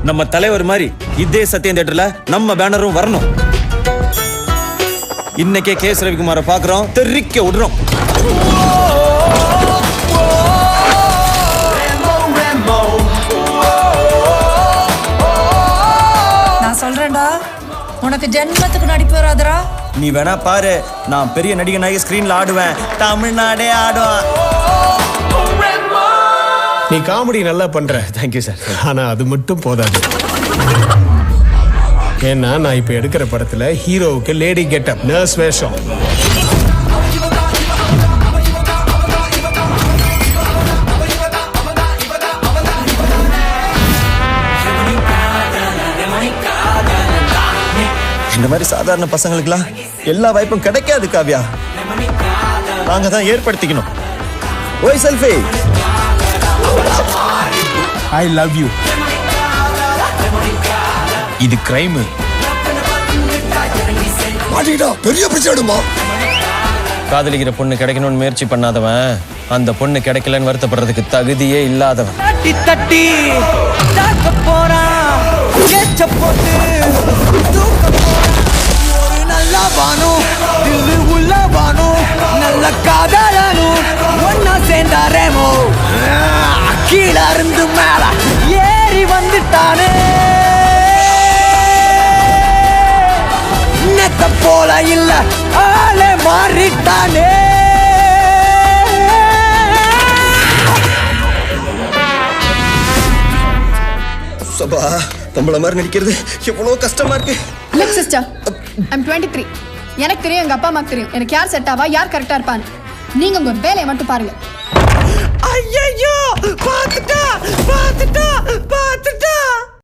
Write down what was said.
நம்ம தலைவர் மாதிரி இதே சத்யம் தியேட்டர்ல நம்ம பேனரும் வரணும். இன்னைக்கே கேஸ் ரவிக்குமாரை பாக்குறோம், தெரிக்க விடுறோம். நான் சொல்றேன்டா, உனக்கு ஜென்மத்துக்கு நடிப்பு வராதரா. நீ வேணா பாரு, நான் பெரிய நடிகனாகி ஸ்கிரீன்ல ஆடுவேன், தமிழ்நாடே ஆடுவேன். நீ காமெடி நல்லா பண்ற, தேங்க்யூ சார். ஆனா அது மட்டும் போதாது. ஏன்னா நான் இப்ப எடுக்கிற படத்துல ஹீரோவுக்கு லேடி கெட்டப், நர்ஸ் வேஷம். இந்த மாதிரி சாதாரண பசங்களுக்குலாம் எல்லா வாய்ப்பும் கிடைக்காது காவ்யா. நாங்க தான் ஏற்படுத்திக்கணும். ஓய் செல்ஃபி, ஐ லவ் யூ. இது கிரைம். பெரிய பிரச்சனைமா. காதலிக்கிற பொண்ணு கிடைக்கணும்னு முயற்சி பண்ணாதவன் அந்த பொண்ணு கிடைக்கலன்னு வருத்தப்படுறதுக்கு தகுதியே இல்லாதவன். தட்டி தட்டி தாக்க போறான், ஏச்ச போட்டு தூக்க போறான். ஒரு நல்ல வானும் தில்லு உள்ள வானும் நல்ல காதலனும் ஒன்னா சேர்ந்தாரேமோ. கீழே இருந்து மேல ஏறி வந்துட்டானே, நெத்த போல இல்ல ஆளே மாறிட்டானே. சபா, பொம்பளை மாதிரி நடிக்கிறது எவ்வளவு கஷ்டமா இருக்கு. Look sister, I'm 23. எனக்கு தெரியும், எங்க அப்பா அம்மாக்கு தெரியும் எனக்கு யார் செட் ஆவா, யார் கரெக்டா இருப்பான்னு. நீங்க உங்க வேலையை மட்டும் பாருங்க. ஐயா